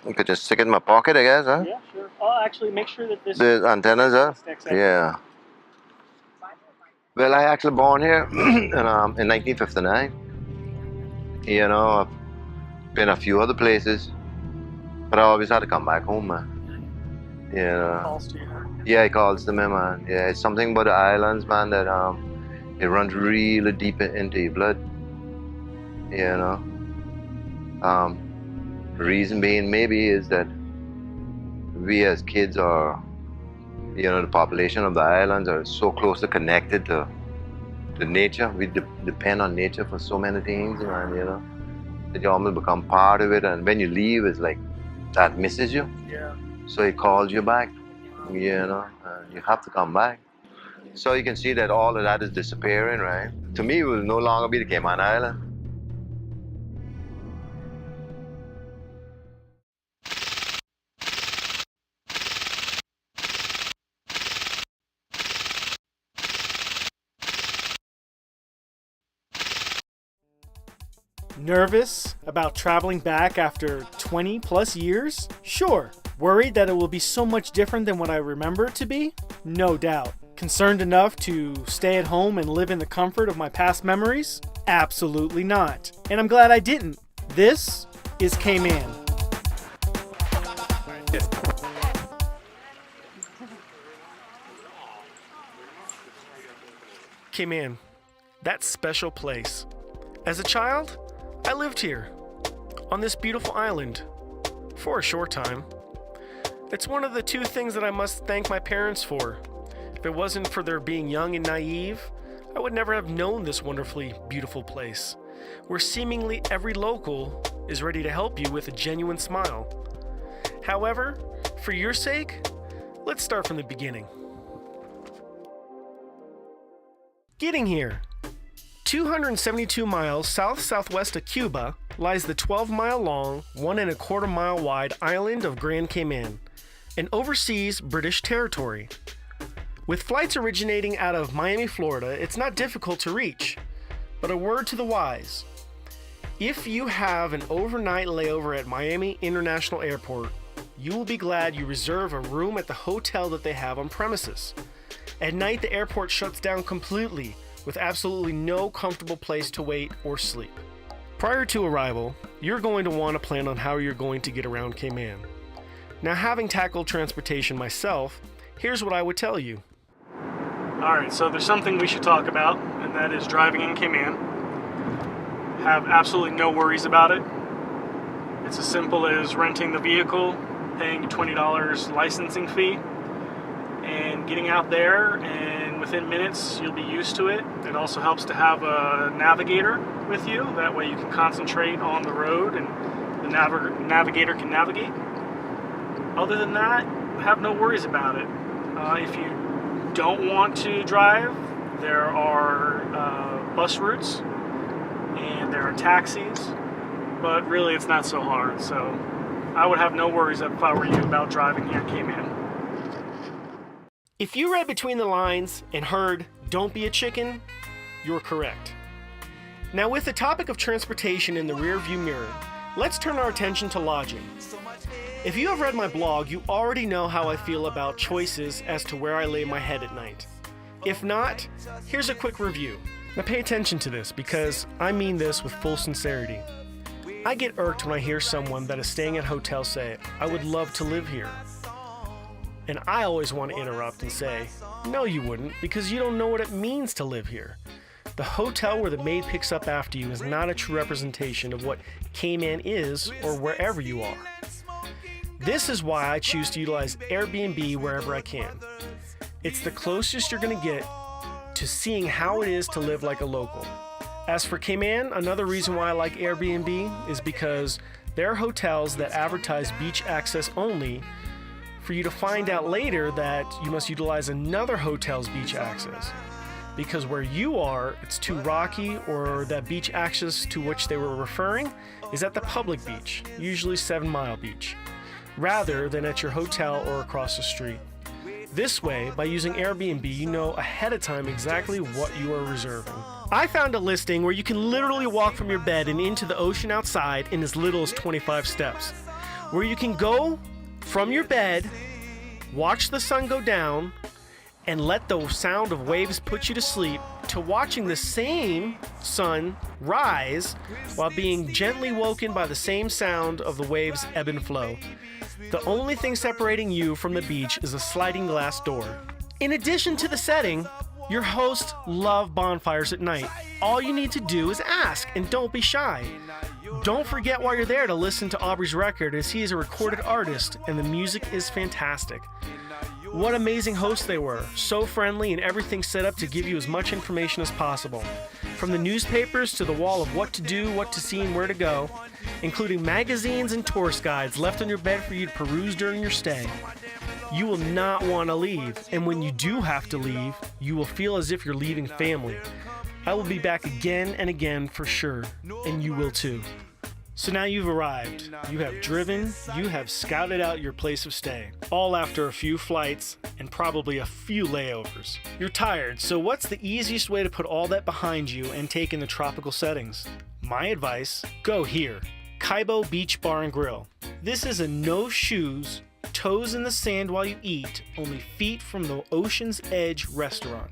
You could just stick it in my pocket, I guess, huh? Yeah, sure. I'll actually make sure that this The antennas, huh? sticks out. Yeah. Well, I actually born here in 1959. You know, I've been a few other places, but I always had to come back home, man. You know. Calls to you. Yeah, it calls to me, man. Yeah, it's something about the islands, man, that it runs really deep into your blood. You know. Reason being maybe is that we as kids are, you know, the population of the islands are so closely connected to nature. We depend on nature for so many things, man, you know, that you almost become part of it. And when you leave, it's like that misses you. Yeah. So it calls you back, you know, and you have to come back. So you can see that all of that is disappearing, right? To me, it will no longer be the Cayman Island. Nervous about traveling back after 20 plus years? Sure. Worried that it will be so much different than what I remember it to be? No doubt. Concerned enough to stay at home and live in the comfort of my past memories? Absolutely not. And I'm glad I didn't. This is Cayman. Cayman, that special place. As a child, I lived here, on this beautiful island, for a short time. It's one of the two things that I must thank my parents for. If it wasn't for their being young and naive, I would never have known this wonderfully beautiful place, where seemingly every local is ready to help you with a genuine smile. However, for your sake, let's start from the beginning. Getting here. 272 miles south-southwest of Cuba lies the 12-mile-long, 1.25-mile-wide island of Grand Cayman, an overseas British territory. With flights originating out of Miami, Florida, it's not difficult to reach. But a word to the wise. If you have an overnight layover at Miami International Airport, you will be glad you reserve a room at the hotel that they have on premises. At night, the airport shuts down completely, with absolutely no comfortable place to wait or sleep. Prior to arrival, you're going to want to plan on how you're going to get around Cayman. Now, having tackled transportation myself, here's what I would tell you. Alright, so there's something we should talk about, and that is driving in Cayman. Have absolutely no worries about it. It's as simple as renting the vehicle, paying $20 licensing fee, and getting out there, and within minutes you'll be used to it. It also helps to have a navigator with you. That way you can concentrate on the road and the navigator can navigate. Other than that, have no worries about it. If you don't want to drive, there are bus routes and there are taxis, but really it's not so hard. So I would have no worries if I were you about driving here in Cayman. If you read between the lines and heard, "Don't be a chicken," you're correct. Now, with the topic of transportation in the rearview mirror, let's turn our attention to lodging. If you have read my blog, you already know how I feel about choices as to where I lay my head at night. If not, here's a quick review. Now pay attention to this because I mean this with full sincerity. I get irked when I hear someone that is staying at hotels say, "I would love to live here." And I always want to interrupt and say, no you wouldn't, because you don't know what it means to live here. The hotel where the maid picks up after you is not a true representation of what Cayman is or wherever you are. This is why I choose to utilize Airbnb wherever I can. It's the closest you're going to get to seeing how it is to live like a local. As for Cayman, another reason why I like Airbnb is because there are hotels that advertise beach access only, for you to find out later that you must utilize another hotel's beach access. Because where you are, it's too rocky, or that beach access to which they were referring is at the public beach, usually 7 Mile Beach, rather than at your hotel or across the street. This way, by using Airbnb, you know ahead of time exactly what you are reserving. I found a listing where you can literally walk from your bed and into the ocean outside in as little as 25 steps. where you can go from your bed, watch the sun go down, and let the sound of waves put you to sleep, to watching the same sun rise while being gently woken by the same sound of the waves ebb and flow. The only thing separating you from the beach is a sliding glass door. In addition to the setting, your hosts love bonfires at night. All you need to do is ask, and don't be shy. Don't forget while you're there to listen to Aubrey's record, as he is a recorded artist and the music is fantastic. What amazing hosts they were, so friendly and everything set up to give you as much information as possible. From the newspapers to the wall of what to do, what to see, and where to go, including magazines and tourist guides left on your bed for you to peruse during your stay. You will not want to leave, and when you do have to leave, you will feel as if you're leaving family. I will be back again and again for sure, and you will too. So now you've arrived, you have driven, you have scouted out your place of stay, all after a few flights and probably a few layovers. You're tired, so what's the easiest way to put all that behind you and take in the tropical settings? My advice, go here, Kaibo Beach Bar and Grill. This is a no shoes, toes in the sand while you eat, only feet from the ocean's edge restaurant.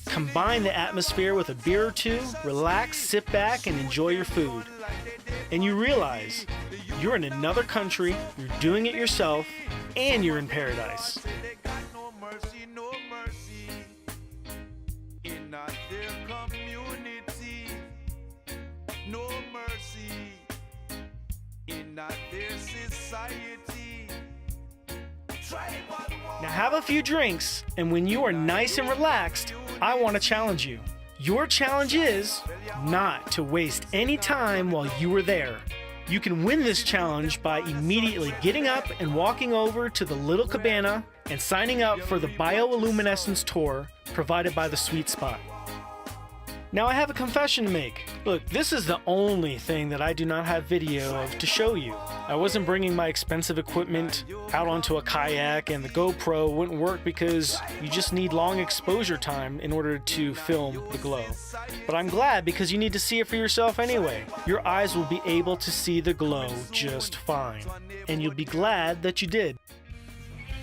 Combine the atmosphere with a beer or two, relax, sit back, and enjoy your food. And you realize you're in another country, you're doing it yourself, and you're in paradise. Now have a few drinks, and when you are nice and relaxed, I want to challenge you. Your challenge is not to waste any time while you are there. You can win this challenge by immediately getting up and walking over to the Little Cabana and signing up for the bioluminescence tour provided by the Sweet Spot. Now I have a confession to make. Look, this is the only thing that I do not have video of to show you. I wasn't bringing my expensive equipment out onto a kayak, and the GoPro wouldn't work because you just need long exposure time in order to film the glow. But I'm glad, because you need to see it for yourself anyway. Your eyes will be able to see the glow just fine, and you'll be glad that you did.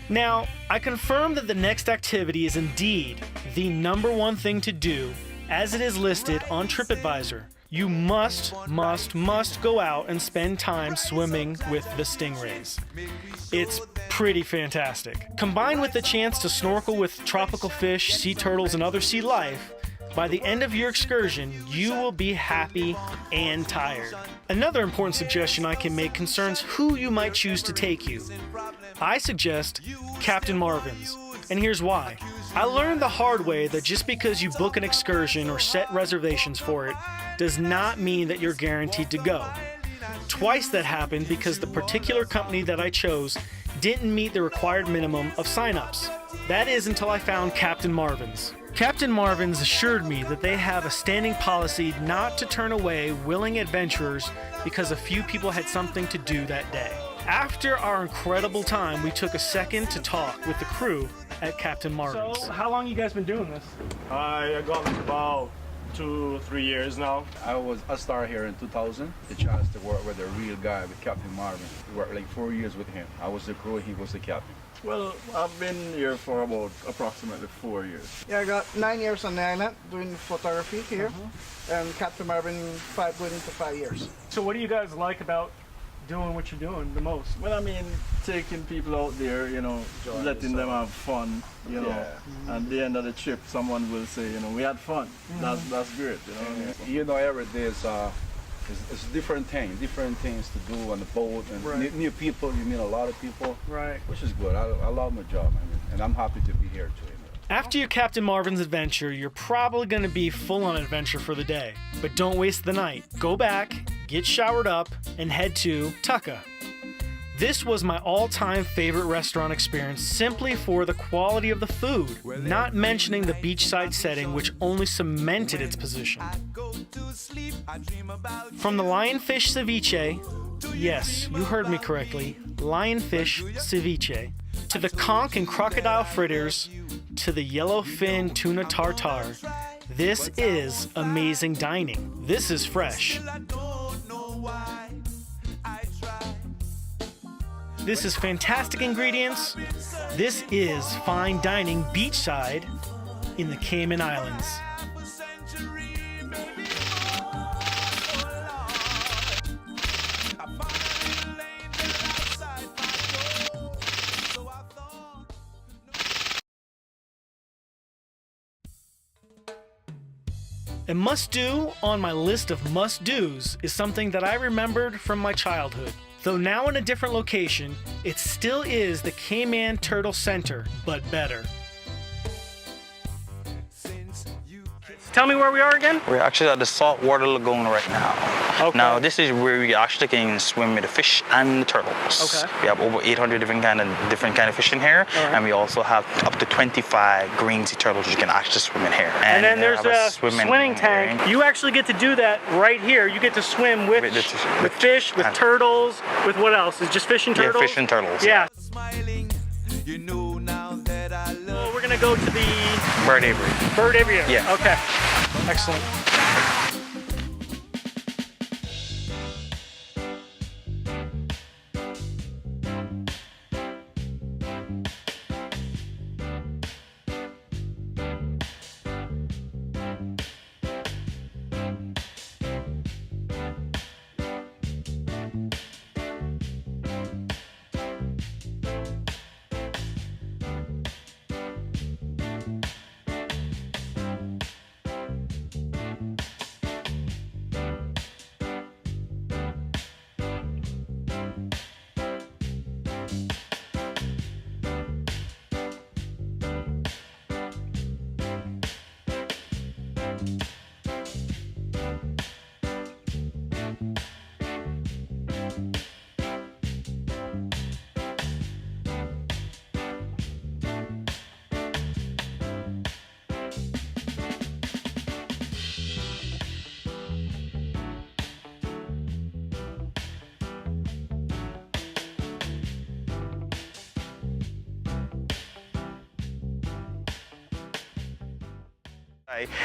Now, I confirm that the next activity is indeed the number one thing to do, as it is listed on TripAdvisor. You must go out and spend time swimming with the stingrays. It's pretty fantastic. Combined with the chance to snorkel with tropical fish, sea turtles, and other sea life, by the end of your excursion, you will be happy and tired. Another important suggestion I can make concerns who you might choose to take you. I suggest Captain Marvin's, and here's why. I learned the hard way that just because you book an excursion or set reservations for it does not mean that you're guaranteed to go. Twice that happened because the particular company that I chose didn't meet the required minimum of signups. That is until I found Captain Marvin's. Captain Marvin's assured me that they have a standing policy not to turn away willing adventurers because a few people had something to do that day. After our incredible time, we took a second to talk with the crew at Captain Marvin's. So, how long you guys been doing this? I got about 2-3 years now. I started here in 2000. The chance to work with a real guy, with Captain Marvin. We worked like 4 years with him. I was the crew, he was the captain. Well, I've been here for about approximately 4 years. Yeah, I got 9 years on the island doing photography here, and Captain Marvin going into 5 years. So what do you guys like about doing what you're doing the most? Well, I mean, taking people out there, you know, letting them have fun, you know. Yeah. And at the end of the trip, someone will say, you know, we had fun. That's great, you know. You know, every day is it's different things to do on the boat, and new people. You meet a lot of people, right? Which is good. I love my job, I mean, and I'm happy to be here too. After your Captain Marvin's adventure, you're probably going to be full on adventure for the day. But don't waste the night. Go back, get showered up, and head to Tucka. This was my all-time favorite restaurant experience simply for the quality of the food, not mentioning the beachside setting, which only cemented its position. From the lionfish ceviche, yes, you heard me correctly, lionfish ceviche, to the conch and crocodile fritters, to the yellowfin tuna tartare, this is amazing dining. This is fresh. This is fantastic ingredients. This is fine dining beachside in the Cayman Islands. A must-do on my list of must-dos is something that I remembered from my childhood. Though now in a different location, it still is the Cayman Turtle Center, but better. Tell me where we are again? We're actually at the saltwater lagoon right now. Okay. Now this is where we actually can swim with the fish and the turtles. Okay. We have over 800 different kind of fish in here, right. and we also have up to 25 green sea turtles you can actually swim in here. And then there's have a swimming tank. area. You actually get to do that right here. You get to swim with fish, with turtles, with what else? Is it just fish and turtles? Yeah, fish and turtles. Yeah. You know now that I love. Well, we're gonna go to the Bird aviary. bird aviary. Yeah. Okay. Excellent.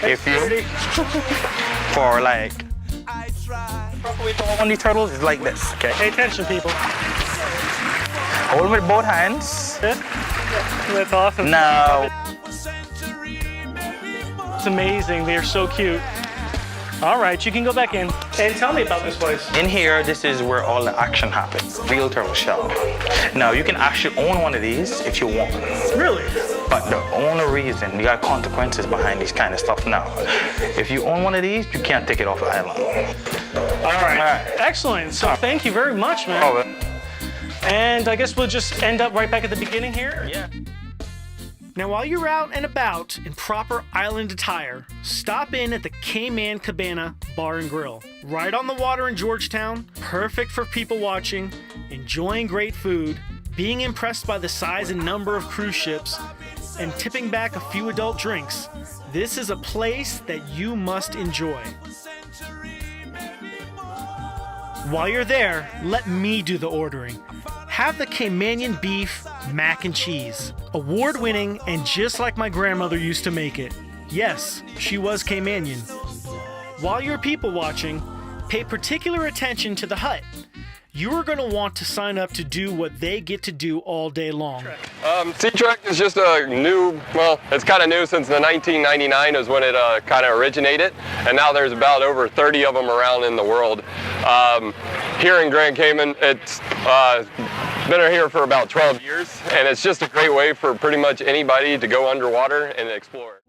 If you for like I try. proper way to hold on these turtles is like this. Okay. Pay attention, people. Hold them with both hands. That's awesome. Now. It's amazing. They are so cute. All right, you can go back in. And tell me about this place. In here, this is where all the action happens. Real turtle shell. Now, you can actually own one of these if you want. Really? But the only reason, you got consequences behind these kind of stuff now. If you own one of these, you can't take it off the island. All right. Excellent. So thank you very much, man. Oh, And I guess we'll just end up right back at the beginning here. yeah. Now, while you're out and about in proper island attire, stop in at the Cayman Cabana Bar and Grill. Right on the water in Georgetown, perfect for people watching, enjoying great food, being impressed by the size and number of cruise ships, and tipping back a few adult drinks. This is a place that you must enjoy. While you're there, let me do the ordering. Have the Caymanian beef mac and cheese. Award-winning and just like my grandmother used to make it. Yes, she was Caymanian. While you're people watching, pay particular attention to the hut. You are going to want to sign up to do what they get to do all day long. Sea Trek is just a new, well, it's kind of new since the 1999 is when it kind of originated, and now there's about over 30 of them around in the world. Here in Grand Cayman, it's been here for about 12 years, and it's just a great way for pretty much anybody to go underwater and explore.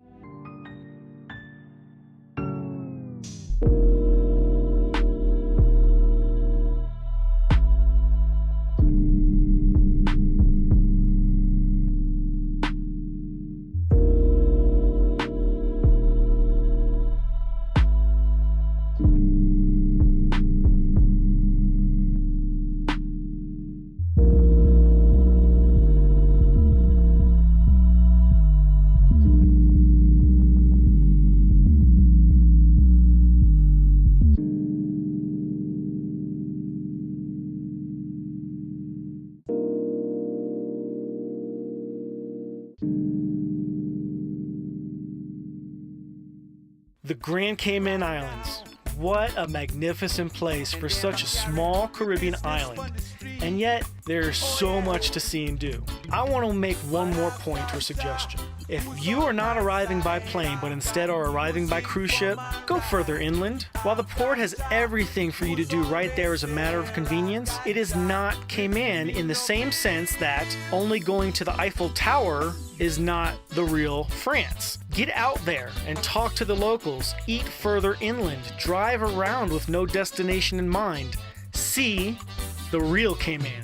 The Grand Cayman Islands. What a magnificent place for such a small Caribbean island. And yet, there's so much to see and do. I want to make one more point or suggestion. If you are not arriving by plane, but instead are arriving by cruise ship, go further inland. While the port has everything for you to do right there as a matter of convenience, it is not Cayman in the same sense that only going to the Eiffel Tower is not the real France. Get out there and talk to the locals, eat further inland, drive around with no destination in mind. See the real Cayman.